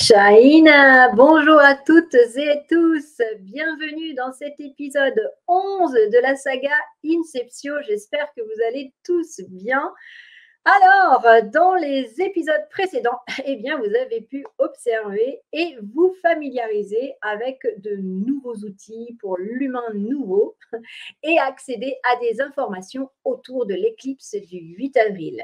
Shaina, bonjour à toutes et tous, bienvenue dans cet épisode 11 de la saga Inceptio, j'espère que vous allez tous bien. Alors, dans les épisodes précédents, eh bien, vous avez pu observer et vous familiariser avec de nouveaux outils pour l'humain nouveau et accéder à des informations autour de l'éclipse du 8 avril.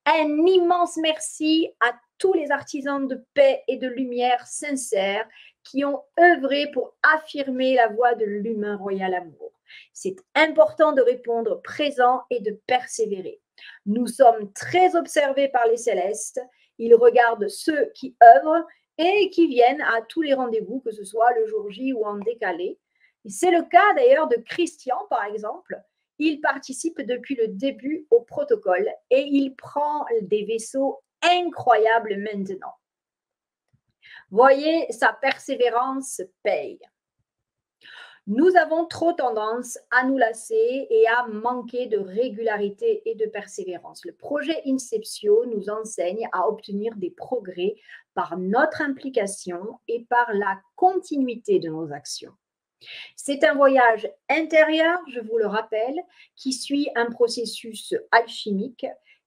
Un immense merci à tous les artisans de paix et de lumière sincères qui ont œuvré pour affirmer la voie de l'humain royal amour. C'est important de répondre présent et de persévérer. Nous sommes très observés par les célestes. Ils regardent ceux qui œuvrent et qui viennent à tous les rendez-vous, que ce soit le jour J ou en décalé. C'est le cas d'ailleurs de Christian, par exemple. Il participe depuis le début au protocole et il prend des vaisseaux incroyables maintenant. Voyez, sa persévérance paye. Nous avons trop tendance à nous lasser et à manquer de régularité et de persévérance. Le projet Inceptio nous enseigne à obtenir des progrès par notre implication et par la continuité de nos actions. C'est un voyage intérieur, je vous le rappelle, qui suit un processus alchimique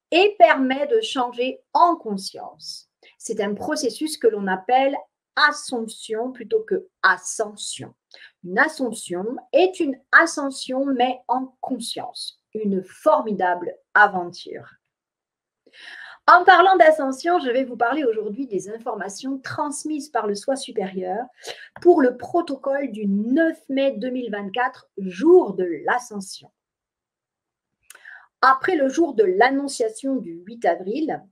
et permet de changer en conscience. C'est un processus que l'on appelle assomption plutôt que ascension. Une assomption est une ascension mais en conscience. Une formidable aventure. En parlant d'ascension, je vais vous parler aujourd'hui des informations transmises par le soi supérieur pour le protocole du 9 mai 2024, jour de l'ascension. Après le jour de l'annonciation du 8 avril,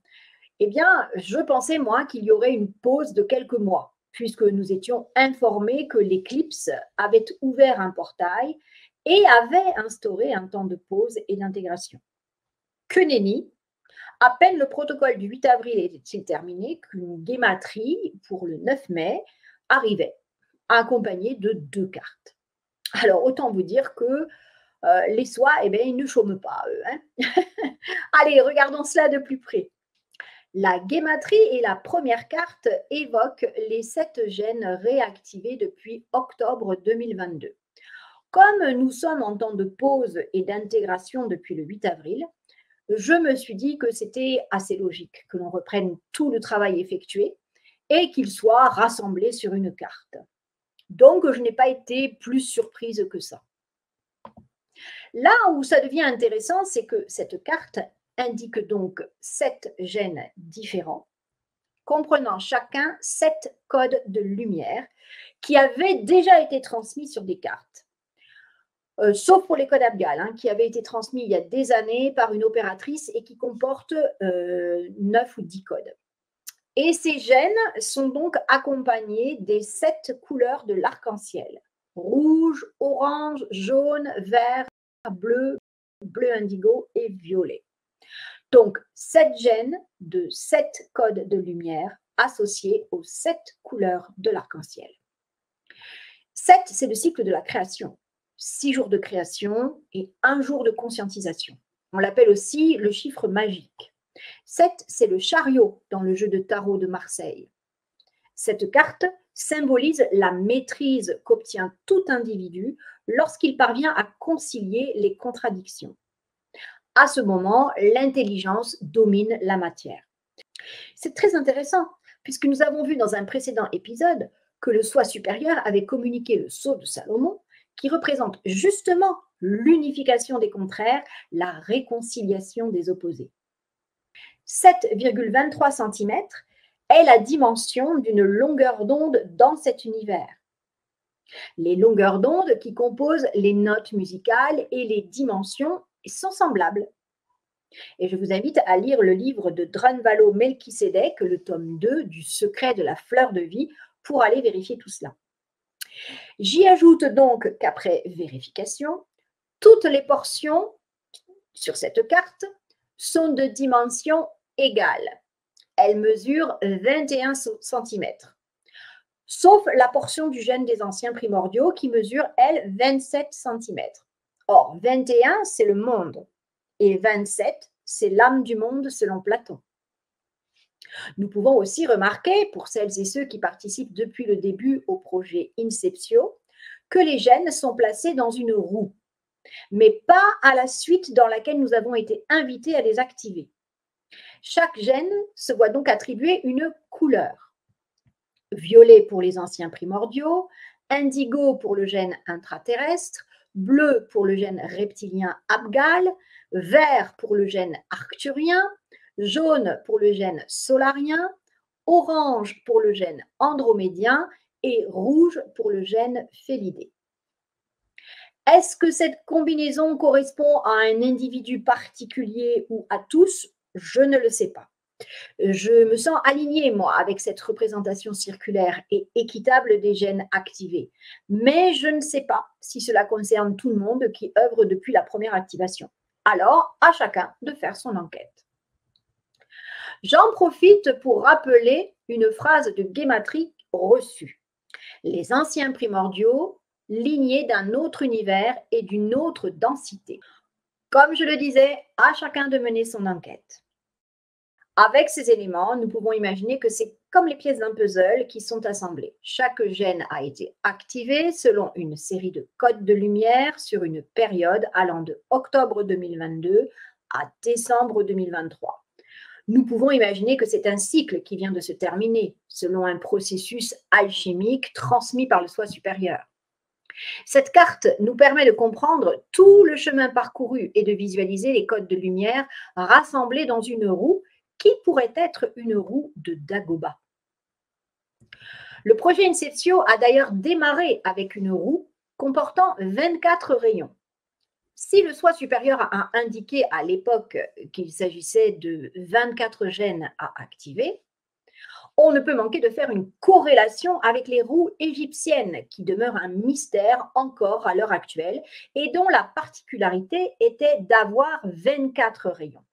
eh bien, je pensais, moi, qu'il y aurait une pause de quelques mois, puisque nous étions informés que l'éclipse avait ouvert un portail et avait instauré un temps de pause et d'intégration. Que nenni! À peine le protocole du 8 avril était-il terminé qu'une guématrie pour le 9 mai arrivait, accompagnée de 2 cartes. Alors, autant vous dire que les soies, eh bien, ils ne chôment pas, eux. Hein. Allez, regardons cela de plus près. La guématrie et la première carte évoquent les 7 gènes réactivés depuis octobre 2022. Comme nous sommes en temps de pause et d'intégration depuis le 8 avril, je me suis dit que c'était assez logique que l'on reprenne tout le travail effectué et qu'il soit rassemblé sur une carte. Donc, je n'ai pas été plus surprise que ça. Là où ça devient intéressant, c'est que cette carte indique donc 7 gènes différents, comprenant chacun 7 codes de lumière qui avaient déjà été transmis sur des cartes. Sauf pour les codes Abgal, hein, qui avaient été transmis il y a des années par une opératrice et qui comportent 9 ou 10 codes. Et ces gènes sont donc accompagnés des 7 couleurs de l'arc-en-ciel. Rouge, orange, jaune, vert, bleu, bleu indigo et violet. Donc, 7 gènes de 7 codes de lumière associés aux 7 couleurs de l'arc-en-ciel. 7, c'est le cycle de la création. 6 jours de création et 1 jour de conscientisation. On l'appelle aussi le chiffre magique. 7, c'est le chariot dans le jeu de tarot de Marseille. Cette carte symbolise la maîtrise qu'obtient tout individu lorsqu'il parvient à concilier les contradictions. À ce moment, l'intelligence domine la matière. C'est très intéressant, puisque nous avons vu dans un précédent épisode que le soi supérieur avait communiqué le sceau de Salomon, qui représente justement l'unification des contraires, la réconciliation des opposés. 7,23 cm est la dimension d'une longueur d'onde dans cet univers. Les longueurs d'onde qui composent les notes musicales et les dimensions sont semblables. Et je vous invite à lire le livre de Drunvalo Melchizedek, le tome 2 du secret de la fleur de vie, pour aller vérifier tout cela. J'y ajoute donc qu'après vérification, toutes les portions sur cette carte sont de dimension égale. Elles mesurent 21 cm, sauf la portion du gène des anciens primordiaux qui mesure, elle, 27 cm. Or, 21, c'est le monde, et 27, c'est l'âme du monde selon Platon. Nous pouvons aussi remarquer, pour celles et ceux qui participent depuis le début au projet Inceptio, que les gènes sont placés dans une roue, mais pas à la suite dans laquelle nous avons été invités à les activer. Chaque gène se voit donc attribuer une couleur. Violet pour les anciens primordiaux, indigo pour le gène intraterrestre, bleu pour le gène reptilien Abgal, vert pour le gène arcturien, jaune pour le gène solarien, orange pour le gène andromédien et rouge pour le gène félidé. Est-ce que cette combinaison correspond à un individu particulier ou à tous? Je ne le sais pas. Je me sens alignée, moi, avec cette représentation circulaire et équitable des gènes activés. Mais je ne sais pas si cela concerne tout le monde qui œuvre depuis la première activation. Alors, à chacun de faire son enquête. J'en profite pour rappeler une phrase de Guématrie reçue. Les anciens primordiaux, lignés d'un autre univers et d'une autre densité. Comme je le disais, à chacun de mener son enquête. Avec ces éléments, nous pouvons imaginer que c'est comme les pièces d'un puzzle qui sont assemblées. Chaque gène a été activé selon une série de codes de lumière sur une période allant de octobre 2022 à décembre 2023. Nous pouvons imaginer que c'est un cycle qui vient de se terminer selon un processus alchimique transmis par le soi supérieur. Cette carte nous permet de comprendre tout le chemin parcouru et de visualiser les codes de lumière rassemblés dans une roue qui pourrait être une roue de Dagoba. Le projet Inceptio a d'ailleurs démarré avec une roue comportant 24 rayons. Si le soi supérieur a indiqué à l'époque qu'il s'agissait de 24 gènes à activer, on ne peut manquer de faire une corrélation avec les roues égyptiennes qui demeurent un mystère encore à l'heure actuelle et dont la particularité était d'avoir 24 rayons.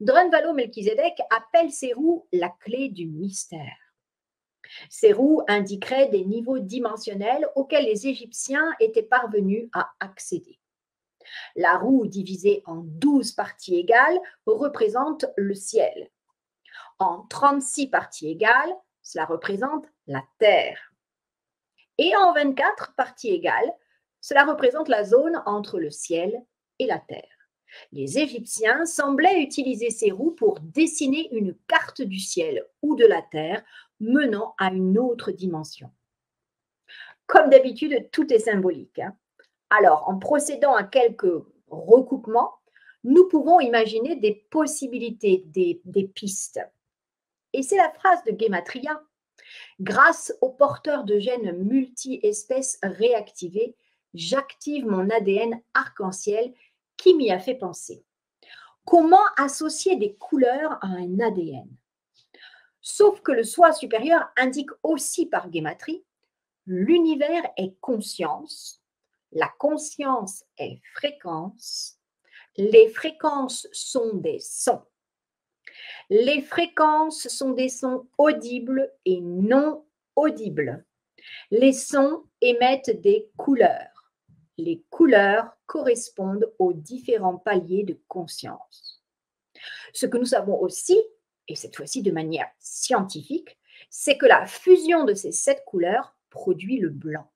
Drunvalo Melchizedek appelle ces roues la clé du mystère. Ces roues indiqueraient des niveaux dimensionnels auxquels les Égyptiens étaient parvenus à accéder. La roue divisée en 12 parties égales représente le ciel. En 36 parties égales, cela représente la terre. Et en 24 parties égales, cela représente la zone entre le ciel et la terre. Les Égyptiens semblaient utiliser ces roues pour dessiner une carte du ciel ou de la terre menant à une autre dimension. Comme d'habitude, tout est symbolique. Alors, en procédant à quelques recoupements, nous pouvons imaginer des possibilités, des pistes. Et c'est la phrase de Gematria. Grâce aux porteurs de gènes multi-espèces réactivés, j'active mon ADN arc-en-ciel qui m'y a fait penser. Comment associer des couleurs à un ADN? Sauf que le soi supérieur indique aussi par Gematrie, l'univers est conscience, la conscience est fréquence, les fréquences sont des sons. Les fréquences sont des sons audibles et non audibles. Les sons émettent des couleurs. Les couleurs correspondent aux différents paliers de conscience. Ce que nous savons aussi, et cette fois-ci de manière scientifique, c'est que la fusion de ces 7 couleurs produit le blanc.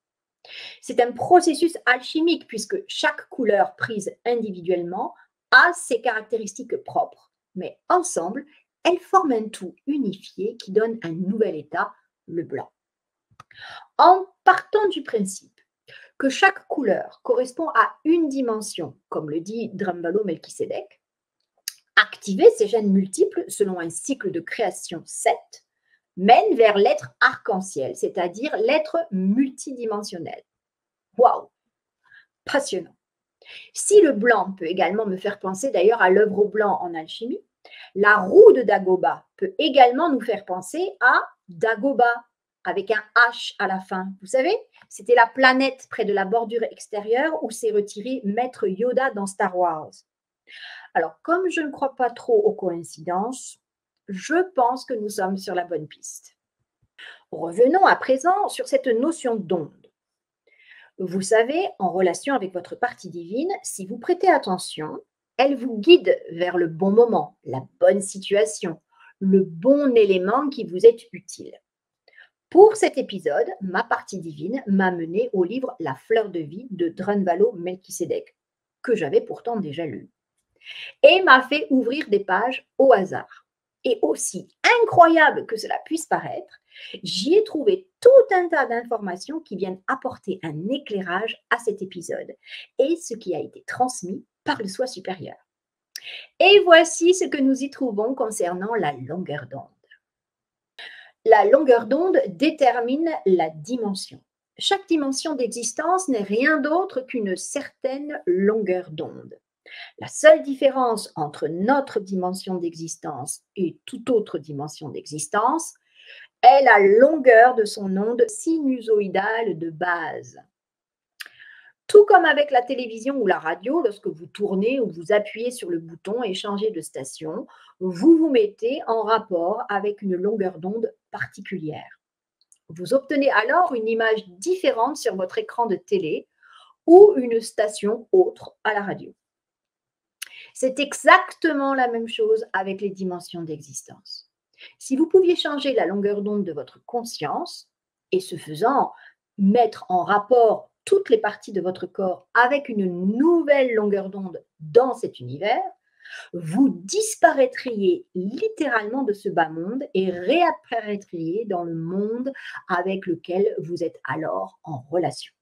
C'est un processus alchimique puisque chaque couleur prise individuellement a ses caractéristiques propres, mais ensemble, elles forment un tout unifié qui donne un nouvel état, le blanc. En partant du principe que chaque couleur correspond à une dimension, comme le dit Drunvalo Melchizedek, activer ces gènes multiples selon un cycle de création 7 mène vers l'être arc-en-ciel, c'est-à-dire l'être multidimensionnel. Waouh! Passionnant. Si le blanc peut également me faire penser d'ailleurs à l'œuvre blanc en alchimie, la roue de Dagoba peut également nous faire penser à Dagoba, avec un H à la fin. Vous savez, c'était la planète près de la bordure extérieure où s'est retiré Maître Yoda dans Star Wars. Alors, comme je ne crois pas trop aux coïncidences, je pense que nous sommes sur la bonne piste. Revenons à présent sur cette notion d'onde. Vous savez, en relation avec votre partie divine, si vous prêtez attention, elle vous guide vers le bon moment, la bonne situation, le bon élément qui vous est utile. Pour cet épisode, ma partie divine m'a mené au livre La fleur de vie de Drunvalo Melchizedek, que j'avais pourtant déjà lu, et m'a fait ouvrir des pages au hasard. Et aussi incroyable que cela puisse paraître, j'y ai trouvé tout un tas d'informations qui viennent apporter un éclairage à cet épisode et ce qui a été transmis par le soi supérieur. Et voici ce que nous y trouvons concernant la longueur d'onde. La longueur d'onde détermine la dimension. Chaque dimension d'existence n'est rien d'autre qu'une certaine longueur d'onde. La seule différence entre notre dimension d'existence et toute autre dimension d'existence est la longueur de son onde sinusoïdale de base. Tout comme avec la télévision ou la radio, lorsque vous tournez ou vous appuyez sur le bouton et changez de station, vous vous mettez en rapport avec une longueur d'onde particulière. Vous obtenez alors une image différente sur votre écran de télé ou une station autre à la radio. C'est exactement la même chose avec les dimensions d'existence. Si vous pouviez changer la longueur d'onde de votre conscience et ce faisant, mettre en rapport toutes les parties de votre corps avec une nouvelle longueur d'onde dans cet univers, vous disparaîtriez littéralement de ce bas monde et réapparaîtriez dans le monde avec lequel vous êtes alors en relation.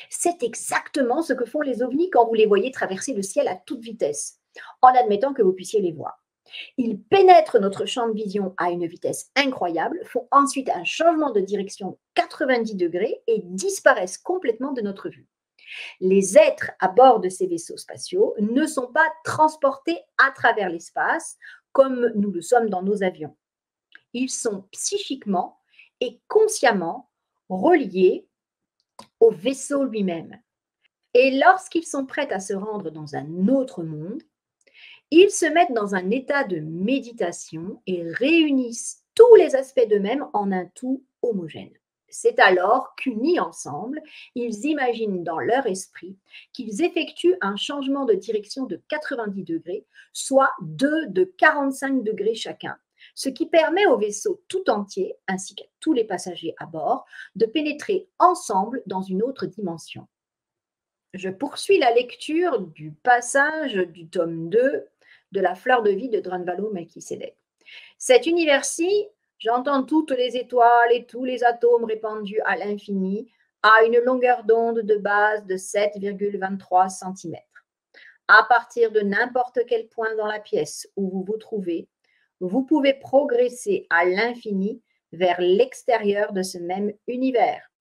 C'est exactement ce que font les ovnis quand vous les voyez traverser le ciel à toute vitesse, en admettant que vous puissiez les voir. Ils pénètrent notre champ de vision à une vitesse incroyable, font ensuite un changement de direction 90 degrés et disparaissent complètement de notre vue. Les êtres à bord de ces vaisseaux spatiaux ne sont pas transportés à travers l'espace comme nous le sommes dans nos avions. Ils sont psychiquement et consciemment reliés au vaisseau lui-même. Et lorsqu'ils sont prêts à se rendre dans un autre monde, ils se mettent dans un état de méditation et réunissent tous les aspects d'eux-mêmes en un tout homogène. C'est alors qu'unis ensemble, ils imaginent dans leur esprit qu'ils effectuent un changement de direction de 90 degrés, soit deux de 45 degrés chacun, ce qui permet au vaisseau tout entier, ainsi qu'à tous les passagers à bord, de pénétrer ensemble dans une autre dimension. Je poursuis la lecture du passage du tome 2 de La fleur de vie de Drunvalo Melchizedek. Cet univers-ci, j'entends toutes les étoiles et tous les atomes répandus à l'infini, a une longueur d'onde de base de 7,23 cm. À partir de n'importe quel point dans la pièce où vous vous trouvez, vous pouvez progresser à l'infini vers l'extérieur de ce même univers.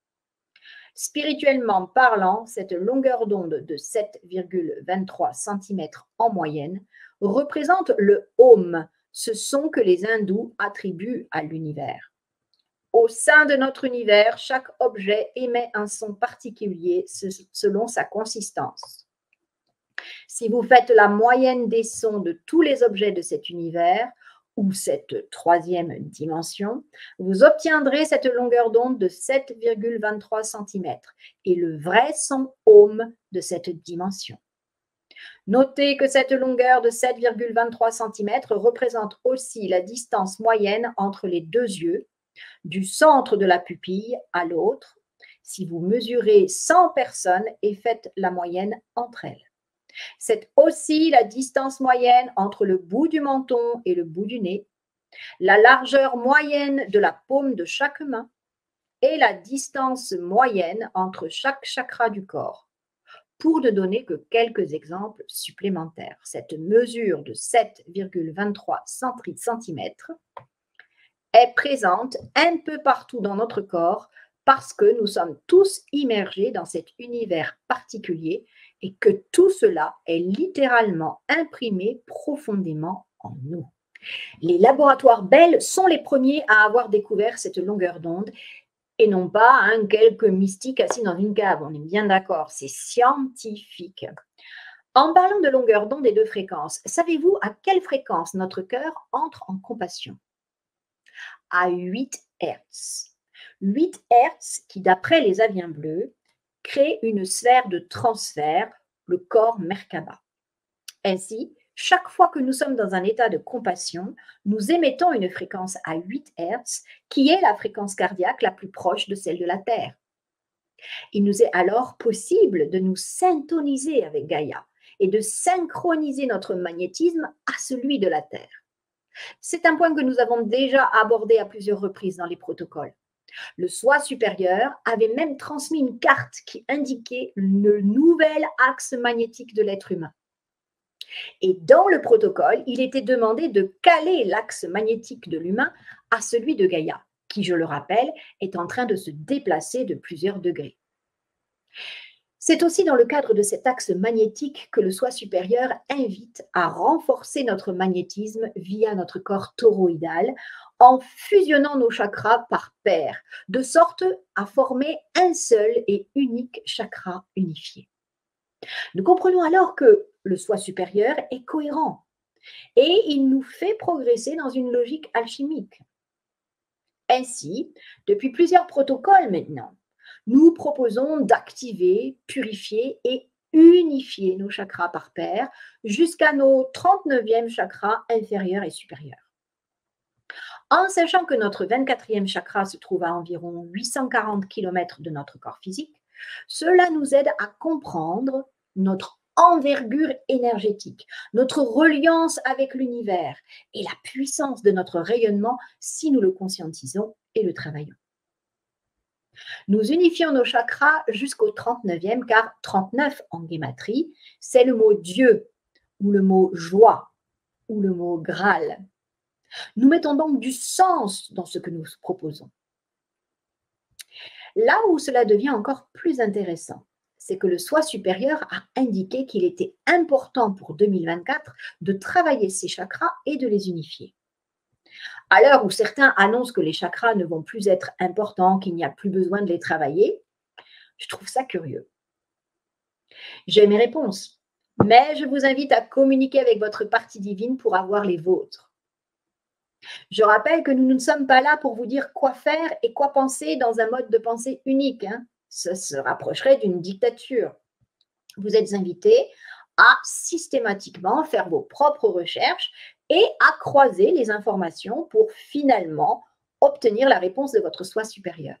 Spirituellement parlant, cette longueur d'onde de 7,23 cm en moyenne représente le Om, ce son que les hindous attribuent à l'univers. Au sein de notre univers, chaque objet émet un son particulier selon sa consistance. Si vous faites la moyenne des sons de tous les objets de cet univers, ou cette troisième dimension, vous obtiendrez cette longueur d'onde de 7,23 cm et le vrai son Om de cette dimension. Notez que cette longueur de 7,23 cm représente aussi la distance moyenne entre les deux yeux, du centre de la pupille à l'autre, si vous mesurez 100 personnes et faites la moyenne entre elles. C'est aussi la distance moyenne entre le bout du menton et le bout du nez, la largeur moyenne de la paume de chaque main et la distance moyenne entre chaque chakra du corps. Pour ne donner que quelques exemples supplémentaires, cette mesure de 7,23 cm est présente un peu partout dans notre corps parce que nous sommes tous immergés dans cet univers particulier et que tout cela est littéralement imprimé profondément en nous. Les laboratoires Bell sont les premiers à avoir découvert cette longueur d'onde et non pas quelques mystiques assis dans une cave. On est bien d'accord, c'est scientifique. En parlant de longueur d'onde et de fréquence, savez-vous à quelle fréquence notre cœur entre en compassion? À 8 Hz. 8 Hz qui, d'après les aviens bleus, crée une sphère de transfert, le corps Merkaba. Ainsi, Chaque fois que nous sommes dans un état de compassion, nous émettons une fréquence à 8 Hz qui est la fréquence cardiaque la plus proche de celle de la Terre. Il nous est alors possible de nous syntoniser avec Gaïa et de synchroniser notre magnétisme à celui de la Terre. C'est un point que nous avons déjà abordé à plusieurs reprises dans les protocoles. Le soi supérieur avait même transmis une carte qui indiquait le nouvel axe magnétique de l'être humain. Et dans le protocole, il était demandé de caler l'axe magnétique de l'humain à celui de Gaïa, qui, je le rappelle, est en train de se déplacer de plusieurs degrés. C'est aussi dans le cadre de cet axe magnétique que le soi supérieur invite à renforcer notre magnétisme via notre corps toroïdal en fusionnant nos chakras par paires, de sorte à former un seul et unique chakra unifié. Nous comprenons alors que le soi supérieur est cohérent et il nous fait progresser dans une logique alchimique. Ainsi, depuis plusieurs protocoles maintenant, nous proposons d'activer, purifier et unifier nos chakras par paire jusqu'à nos 39e chakras inférieurs et supérieurs. En sachant que notre 24e chakra se trouve à environ 840 km de notre corps physique, cela nous aide à comprendre notre envergure énergétique, notre reliance avec l'univers et la puissance de notre rayonnement si nous le conscientisons et le travaillons. Nous unifions nos chakras jusqu'au 39e, car 39 en guématrie, c'est le mot Dieu, ou le mot joie, ou le mot Graal. Nous mettons donc du sens dans ce que nous proposons. Là où cela devient encore plus intéressant, c'est que le soi supérieur a indiqué qu'il était important pour 2024 de travailler ces chakras et de les unifier. À l'heure où certains annoncent que les chakras ne vont plus être importants, qu'il n'y a plus besoin de les travailler, je trouve ça curieux. J'ai mes réponses, mais je vous invite à communiquer avec votre partie divine pour avoir les vôtres. Je rappelle que nous ne sommes pas là pour vous dire quoi faire et quoi penser dans un mode de pensée unique. Ça se rapprocherait d'une dictature. Vous êtes invités à systématiquement faire vos propres recherches et à croiser les informations pour finalement obtenir la réponse de votre soi supérieur.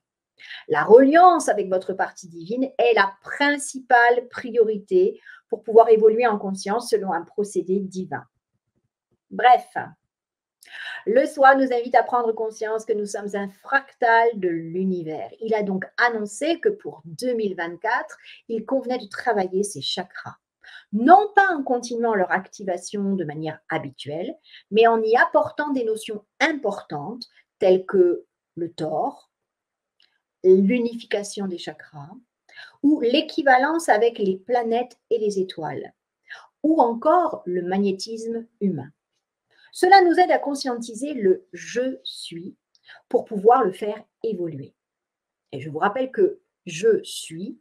La reliance avec votre partie divine est la principale priorité pour pouvoir évoluer en conscience selon un procédé divin. Bref, le soi nous invite à prendre conscience que nous sommes un fractal de l'univers. Il a donc annoncé que pour 2024, il convenait de travailler ses chakras. Non pas en continuant leur activation de manière habituelle, mais en y apportant des notions importantes telles que le tore, l'unification des chakras, ou l'équivalence avec les planètes et les étoiles, ou encore le magnétisme humain. Cela nous aide à conscientiser le « je suis » pour pouvoir le faire évoluer. Et je vous rappelle que « je suis »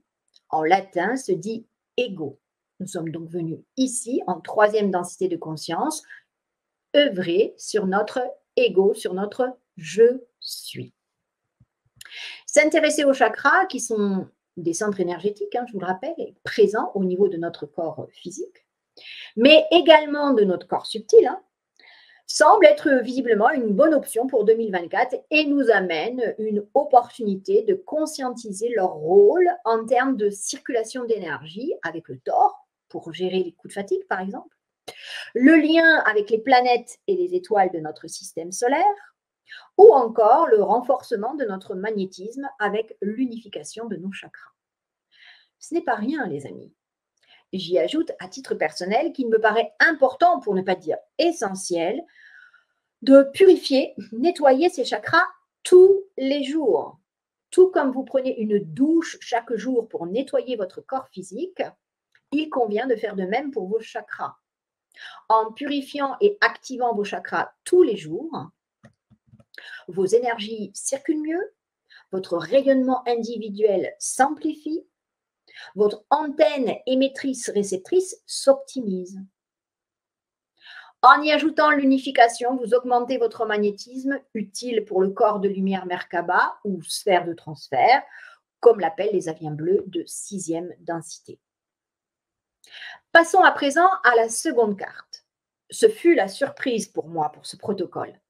en latin se dit « ego ». Nous sommes donc venus ici, en 3e densité de conscience, œuvrer sur notre ego, sur notre « je suis ». S'intéresser aux chakras, qui sont des centres énergétiques, je vous le rappelle, présents au niveau de notre corps physique, mais également de notre corps subtil, semble être visiblement une bonne option pour 2024 et nous amène une opportunité de conscientiser leur rôle en termes de circulation d'énergie avec le tore pour gérer les coups de fatigue, par exemple, le lien avec les planètes et les étoiles de notre système solaire, ou encore le renforcement de notre magnétisme avec l'unification de nos chakras. Ce n'est pas rien, les amis. J'y ajoute à titre personnel qu'il me paraît important, pour ne pas dire essentiel, de purifier, nettoyer ces chakras tous les jours. Tout comme vous prenez une douche chaque jour pour nettoyer votre corps physique, il convient de faire de même pour vos chakras. En purifiant et activant vos chakras tous les jours, vos énergies circulent mieux, votre rayonnement individuel s'amplifie, votre antenne émettrice-réceptrice s'optimise. En y ajoutant l'unification, vous augmentez votre magnétisme utile pour le corps de lumière Merkaba ou sphère de transfert, comme l'appellent les aviens bleus de 6e densité. Passons à présent à la seconde carte. Ce fut la surprise pour moi pour ce protocole.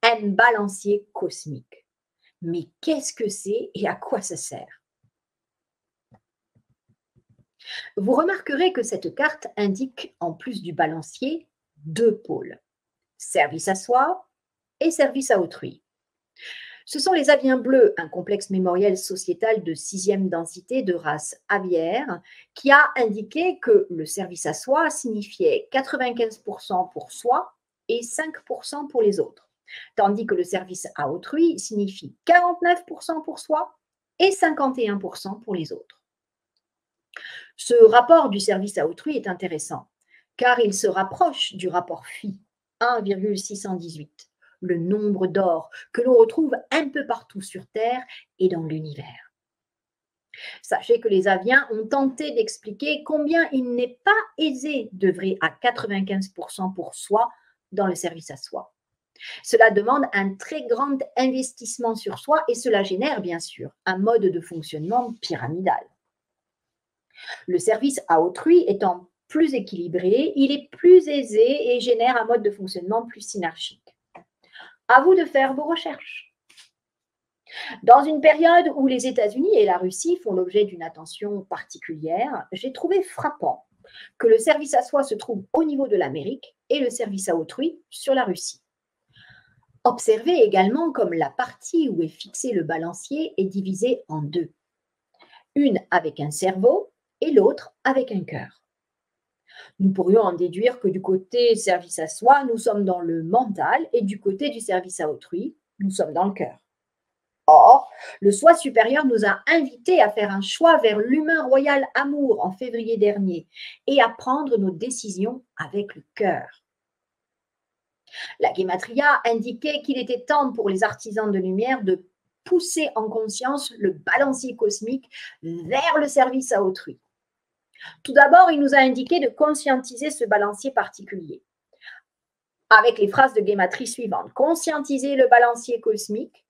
Un balancier cosmique. Mais qu'est-ce que c'est et à quoi ça sert? Vous remarquerez que cette carte indique, en plus du balancier, deux pôles, service à soi et service à autrui. Ce sont les aviens bleus, un complexe mémoriel sociétal de sixième densité de race aviaire, qui a indiqué que le service à soi signifiait 95% pour soi et 5% pour les autres, tandis que le service à autrui signifie 49% pour soi et 51% pour les autres. Ce rapport du service à autrui est intéressant, car il se rapproche du rapport Phi, 1,618, le nombre d'or que l'on retrouve un peu partout sur Terre et dans l'univers. Sachez que les Aviens ont tenté d'expliquer combien il n'est pas aisé d'œuvrer à 95% pour soi dans le service à soi. Cela demande un très grand investissement sur soi et cela génère bien sûr un mode de fonctionnement pyramidal. Le service à autrui étant plus équilibré, il est plus aisé et génère un mode de fonctionnement plus synergique. À vous de faire vos recherches. Dans une période où les États-Unis et la Russie font l'objet d'une attention particulière, j'ai trouvé frappant que le service à soi se trouve au niveau de l'Amérique et le service à autrui sur la Russie. Observez également comme la partie où est fixé le balancier est divisée en deux. Une avec un cerveau et l'autre avec un cœur. Nous pourrions en déduire que du côté service à soi, nous sommes dans le mental et du côté du service à autrui, nous sommes dans le cœur. Or, le soi supérieur nous a invités à faire un choix vers l'humain royal amour en février dernier et à prendre nos décisions avec le cœur. La Gematria indiquait qu'il était temps pour les artisans de lumière de pousser en conscience le balancier cosmique vers le service à autrui. Tout d'abord, il nous a indiqué de conscientiser ce balancier particulier avec les phrases de Gematrie suivantes. Conscientiser le balancier cosmique,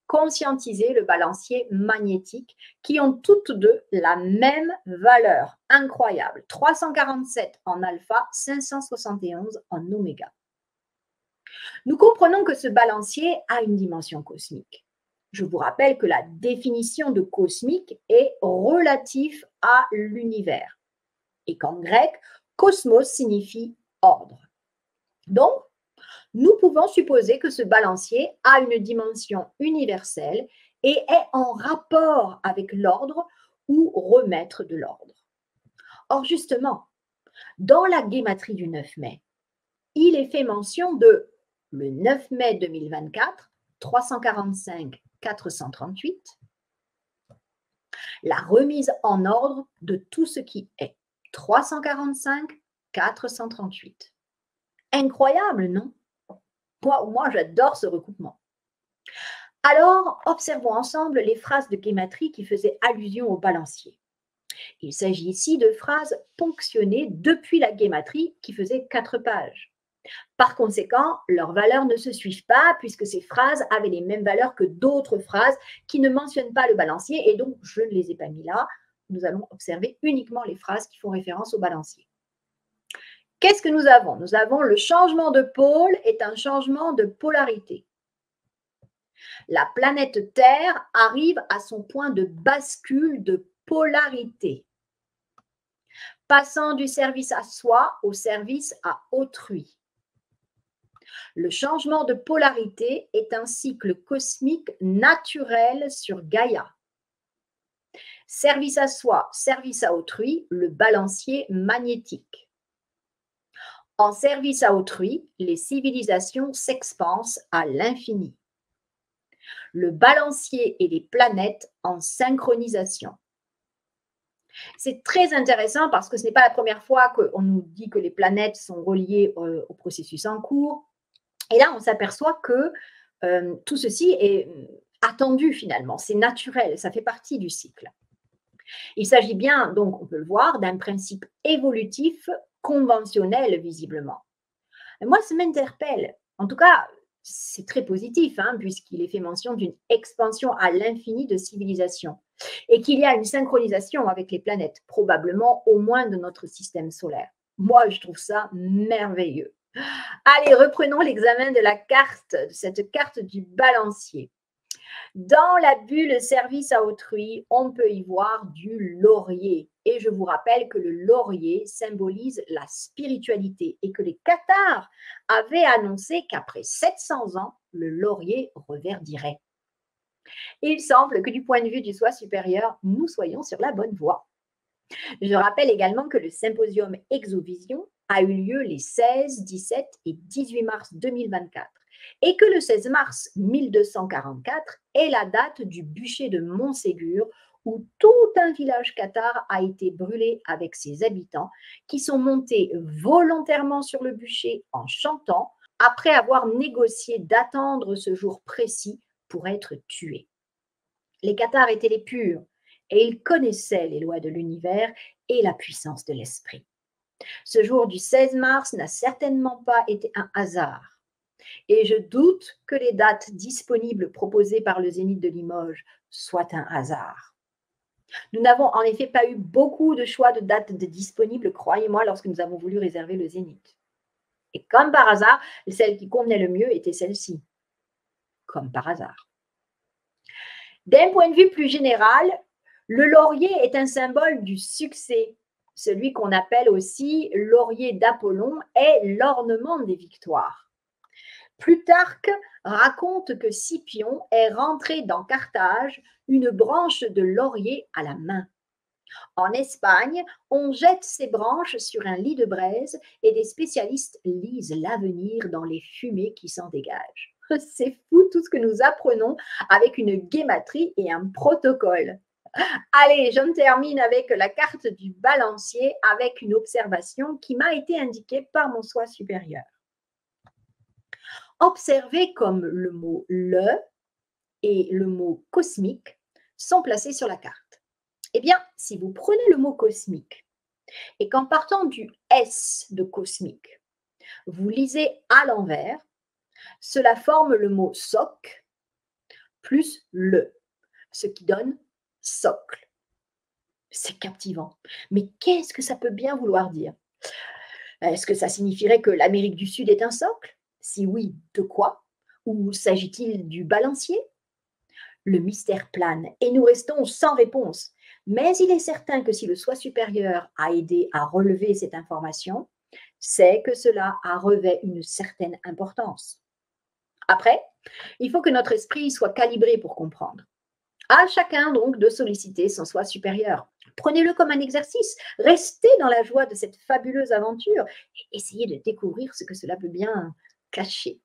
conscientiser le balancier magnétique, qui ont toutes deux la même valeur incroyable. 347 en alpha, 571 en oméga. Nous comprenons que ce balancier a une dimension cosmique. Je vous rappelle que la définition de cosmique est relatif à l'univers et qu'en grec, cosmos signifie ordre. Donc, nous pouvons supposer que ce balancier a une dimension universelle et est en rapport avec l'ordre ou remettre de l'ordre. Or, justement, dans la Gematrie du 9 mai, il est fait mention de le 9 mai 2024, 345 438, la remise en ordre de tout ce qui est, 345 438. Incroyable, non? Moi, j'adore ce recoupement. Alors, observons ensemble les phrases de Gematrie qui faisaient allusion au balancier. Il s'agit ici de phrases ponctionnées depuis la Gematrie qui faisait 4 pages. Par conséquent, leurs valeurs ne se suivent pas puisque ces phrases avaient les mêmes valeurs que d'autres phrases qui ne mentionnent pas le balancier et donc je ne les ai pas mis là. Nous allons observer uniquement les phrases qui font référence au balancier. Qu'est-ce que nous avons? Nous avons le changement de pôle est un changement de polarité. La planète Terre arrive à son point de bascule de polarité, passant du service à soi au service à autrui. Le changement de polarité est un cycle cosmique naturel sur Gaïa. Service à soi, service à autrui, le balancier magnétique. En service à autrui, les civilisations s'expansent à l'infini. Le balancier et les planètes en synchronisation. C'est très intéressant parce que ce n'est pas la première fois qu'on nous dit que les planètes sont reliées au processus en cours. Et là, on s'aperçoit que tout ceci est attendu finalement, c'est naturel, ça fait partie du cycle. Il s'agit bien, donc on peut le voir, d'un principe évolutif conventionnel visiblement. Et moi, ça m'interpelle. En tout cas, c'est très positif, puisqu'il est fait mention d'une expansion à l'infini de civilisations et qu'il y a une synchronisation avec les planètes, probablement au moins de notre système solaire. Moi, je trouve ça merveilleux. Allez, reprenons l'examen de la carte, de cette carte du balancier. Dans la bulle service à autrui, on peut y voir du laurier. Et je vous rappelle que le laurier symbolise la spiritualité et que les cathares avaient annoncé qu'après 700 ans, le laurier reverdirait. Et il semble que du point de vue du soi supérieur, nous soyons sur la bonne voie. Je rappelle également que le symposium Exovision a eu lieu les 16, 17 et 18 mars 2024 et que le 16 mars 1244 est la date du bûcher de Montségur où tout un village cathare a été brûlé avec ses habitants qui sont montés volontairement sur le bûcher en chantant après avoir négocié d'attendre ce jour précis pour être tués. Les cathares étaient les purs et ils connaissaient les lois de l'univers et la puissance de l'esprit. Ce jour du 16 mars n'a certainement pas été un hasard. Et je doute que les dates disponibles proposées par le Zénith de Limoges soient un hasard. Nous n'avons en effet pas eu beaucoup de choix de dates disponibles, croyez-moi, lorsque nous avons voulu réserver le Zénith. Et comme par hasard, celle qui convenait le mieux était celle-ci. Comme par hasard. D'un point de vue plus général, le laurier est un symbole du succès. Celui qu'on appelle aussi laurier d'Apollon est l'ornement des victoires. Plutarque raconte que Scipion est rentré dans Carthage une branche de laurier à la main. En Espagne, on jette ces branches sur un lit de braise et des spécialistes lisent l'avenir dans les fumées qui s'en dégagent. C'est fou tout ce que nous apprenons avec une guématrie et un protocole. Allez, j'en termine avec la carte du balancier avec une observation qui m'a été indiquée par mon soi supérieur. Observez comme le mot « le » et le mot « cosmique » sont placés sur la carte. Eh bien, si vous prenez le mot « cosmique » et qu'en partant du S de cosmique, vous lisez à l'envers, cela forme le mot « soc » plus « le », ce qui donne « socle ». C'est captivant. Mais qu'est-ce que ça peut bien vouloir dire? Est-ce que ça signifierait que l'Amérique du Sud est un socle? Si oui, de quoi? Ou s'agit-il du balancier? Le mystère plane et nous restons sans réponse. Mais il est certain que si le soi supérieur a aidé à relever cette information, c'est que cela a revêt une certaine importance. Après, il faut que notre esprit soit calibré pour comprendre. À chacun donc de solliciter son soi supérieur. Prenez-le comme un exercice, restez dans la joie de cette fabuleuse aventure et essayez de découvrir ce que cela peut bien cacher.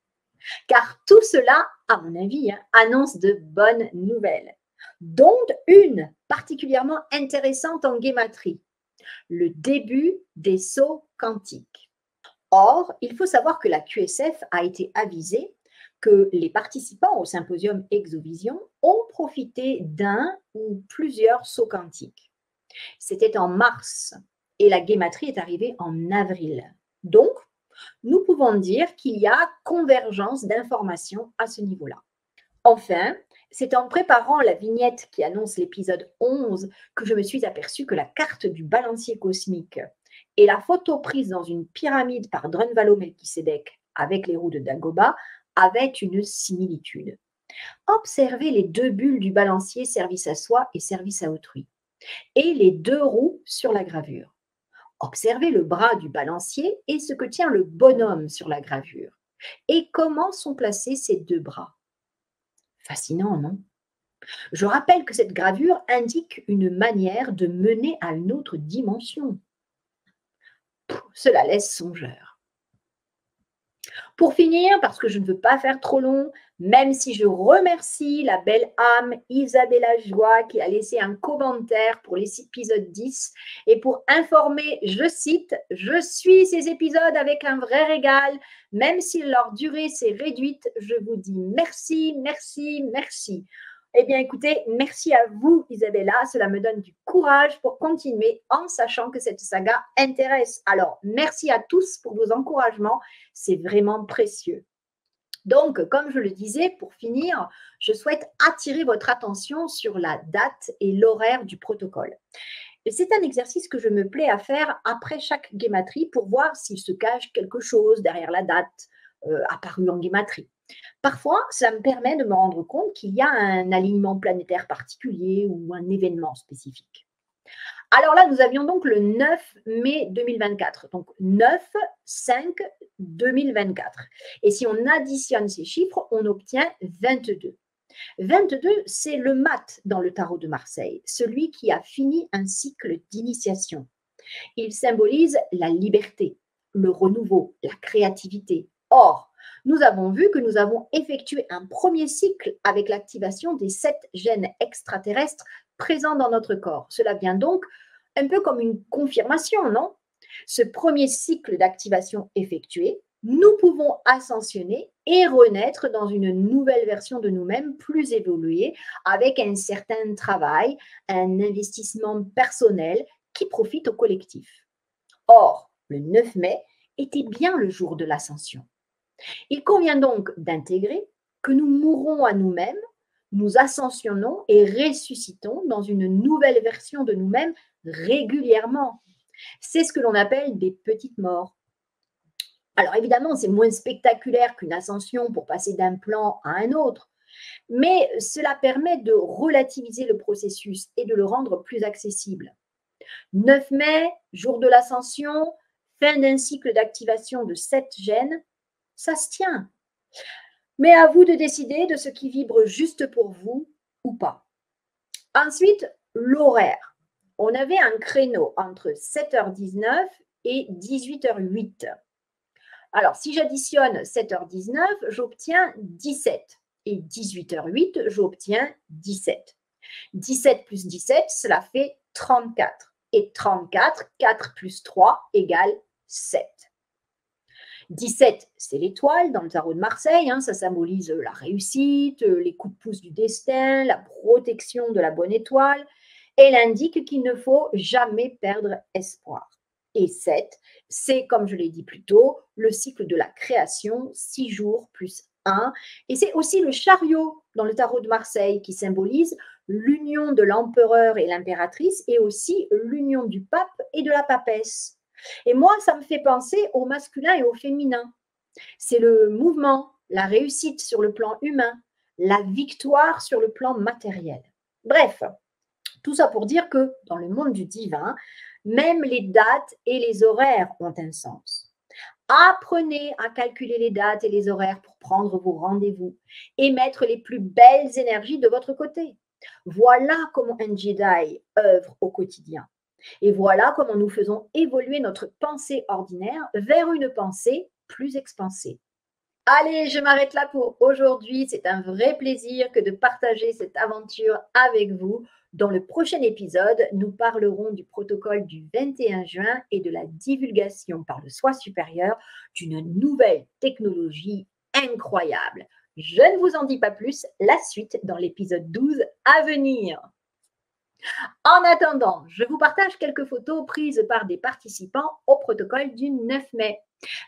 Car tout cela, à mon avis, annonce de bonnes nouvelles, dont une particulièrement intéressante en guématrie, le début des sauts quantiques. Or, il faut savoir que la QSF a été avisée que les participants au symposium Exovision ont profité d'un ou plusieurs sauts quantiques. C'était en mars et la guématrie est arrivée en avril. Donc, nous pouvons dire qu'il y a convergence d'informations à ce niveau-là. Enfin, c'est en préparant la vignette qui annonce l'épisode 11 que je me suis aperçue que la carte du balancier cosmique et la photo prise dans une pyramide par Drunvalo Melchisedec avec les roues de Dagoba avaient une similitude. Observez les deux bulles du balancier service à soi et service à autrui et les deux roues sur la gravure. Observez le bras du balancier et ce que tient le bonhomme sur la gravure. Et comment sont placés ces deux bras? Fascinant, non? Je rappelle que cette gravure indique une manière de mener à une autre dimension. Cela laisse songeur. Pour finir, parce que je ne veux pas faire trop long, même si je remercie la belle âme Isabella Joie qui a laissé un commentaire pour l'épisode 10 et pour informer, je cite, « Je suis ces épisodes avec un vrai régal, même si leur durée s'est réduite, je vous dis merci, merci, merci. » Eh bien, écoutez, merci à vous, Isabella. Cela me donne du courage pour continuer en sachant que cette saga intéresse. Alors, merci à tous pour vos encouragements. C'est vraiment précieux. Donc, comme je le disais, pour finir, je souhaite attirer votre attention sur la date et l'horaire du protocole. C'est un exercice que je me plais à faire après chaque guématrie pour voir s'il se cache quelque chose derrière la date apparue en guématrie. Parfois, ça me permet de me rendre compte qu'il y a un alignement planétaire particulier ou un événement spécifique. Alors là, nous avions donc le 9 mai 2024. Donc 9, 5, 2024. Et si on additionne ces chiffres, on obtient 22. 22, c'est le mat dans le tarot de Marseille, celui qui a fini un cycle d'initiation. Il symbolise la liberté, le renouveau, la créativité. Or, nous avons vu que nous avons effectué un premier cycle avec l'activation des 7 gènes extraterrestres présents dans notre corps. Cela vient donc un peu comme une confirmation, non? Ce premier cycle d'activation effectué, nous pouvons ascensionner et renaître dans une nouvelle version de nous-mêmes plus évoluée, avec un certain travail, un investissement personnel qui profite au collectif. Or, le 9 mai était bien le jour de l'ascension. Il convient donc d'intégrer que nous mourrons à nous-mêmes, nous ascensionnons et ressuscitons dans une nouvelle version de nous-mêmes régulièrement. C'est ce que l'on appelle des petites morts. Alors évidemment, c'est moins spectaculaire qu'une ascension pour passer d'un plan à un autre, mais cela permet de relativiser le processus et de le rendre plus accessible. 9 mai, jour de l'ascension, fin d'un cycle d'activation de 7 gènes, ça se tient. Mais à vous de décider de ce qui vibre juste pour vous ou pas. Ensuite, l'horaire. On avait un créneau entre 7h19 et 18h08. Alors, si j'additionne 7h19, j'obtiens 17. Et 18h08, j'obtiens 17. 17 plus 17, cela fait 34. Et 34, 4 plus 3 égale 7. 17, c'est l'étoile dans le tarot de Marseille, ça symbolise la réussite, les coups de pouce du destin, la protection de la bonne étoile. Elle indique qu'il ne faut jamais perdre espoir. Et 7, c'est, comme je l'ai dit plus tôt, le cycle de la création, 6 jours plus 1. Et c'est aussi le chariot dans le tarot de Marseille qui symbolise l'union de l'empereur et l'impératrice et aussi l'union du pape et de la papesse. Et moi, ça me fait penser au masculin et au féminin. C'est le mouvement, la réussite sur le plan humain, la victoire sur le plan matériel. Bref, tout ça pour dire que dans le monde du divin, même les dates et les horaires ont un sens. Apprenez à calculer les dates et les horaires pour prendre vos rendez-vous et mettre les plus belles énergies de votre côté. Voilà comment un Jedi œuvre au quotidien. Et voilà comment nous faisons évoluer notre pensée ordinaire vers une pensée plus expansée. Allez, je m'arrête là pour aujourd'hui. C'est un vrai plaisir que de partager cette aventure avec vous. Dans le prochain épisode, nous parlerons du protocole du 21 juin et de la divulgation par le soi supérieur d'une nouvelle technologie incroyable. Je ne vous en dis pas plus, la suite dans l'épisode 12 à venir. En attendant, je vous partage quelques photos prises par des participants au protocole du 9 mai.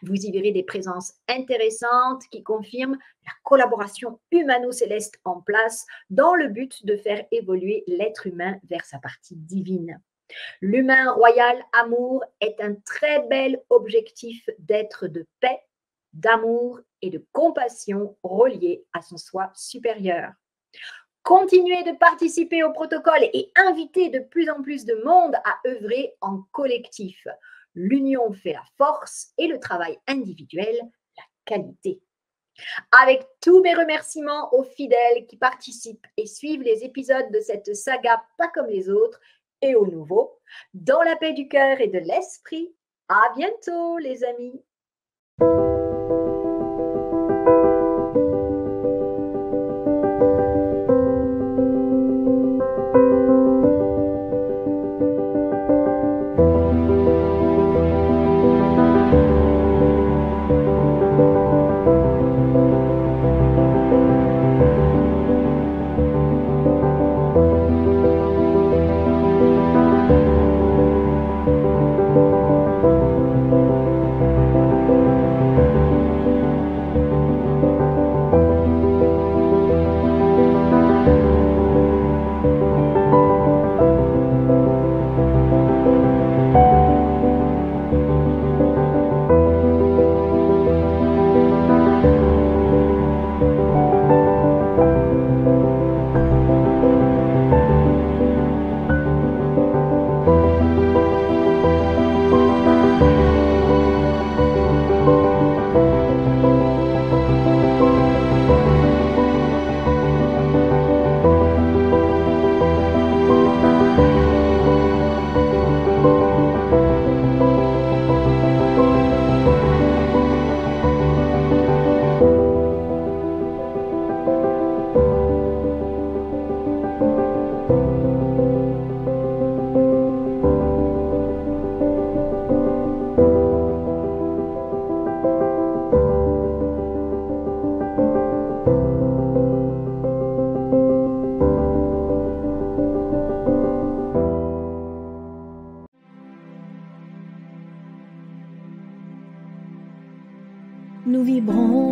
Vous y verrez des présences intéressantes qui confirment la collaboration humano-céleste en place dans le but de faire évoluer l'être humain vers sa partie divine. L'humain royal amour est un très bel objectif d'être de paix, d'amour et de compassion relié à son soi supérieur. Continuez de participer au protocole et invitez de plus en plus de monde à œuvrer en collectif. L'union fait la force et le travail individuel, la qualité. Avec tous mes remerciements aux fidèles qui participent et suivent les épisodes de cette saga pas comme les autres et aux nouveaux, dans la paix du cœur et de l'esprit. À bientôt les amis.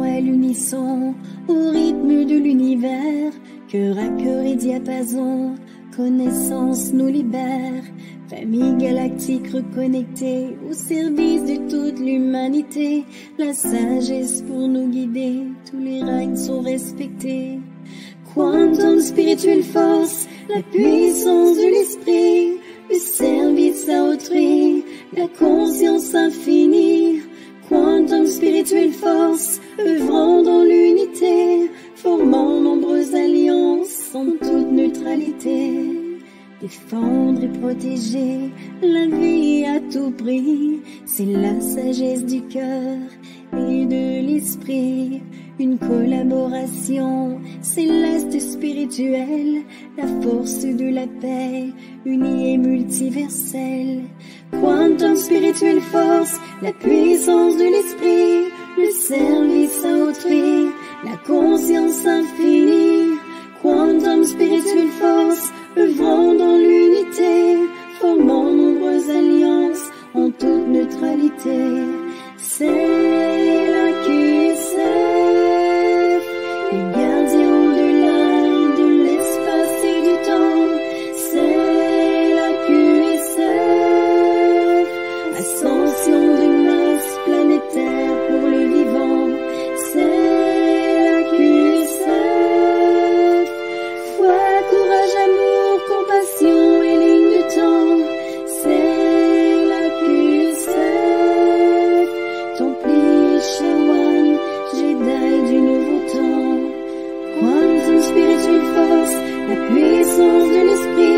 à l'unisson, au rythme de l'univers, cœur à cœur et diapason, connaissance nous libère. Famille galactique reconnectée au service de toute l'humanité, la sagesse pour nous guider, tous les règnes sont respectés. Quantum spirituelle force, la puissance de l'esprit, le service à autrui, la conscience infinie. Quantum spirituelle force, œuvrant dans l'unité, formant nombreuses alliances en toute neutralité. Défendre et protéger la vie à tout prix, c'est la sagesse du cœur et de l'esprit. Une collaboration, c'est l'astre spirituel, la force de la paix, unie et multiverselle. Quantum spirituelle force, la puissance de l'esprit, le service à autrui, la conscience infinie. Quantum spirituelle force, œuvrant dans l'unité, formant nombreuses alliances en toute neutralité. C'est la QSF, les gardiens au-delà de l'espace et du temps. C'est la QSF, ascension de masse planétaire pour le vivant. C'est la QSF, foi, courage, amour, compassion et ligne de temps. C'est la QSF, Templier, Shawan, Jedi du nouveau temps. Quantum spirituelle force, la puissance de l'esprit,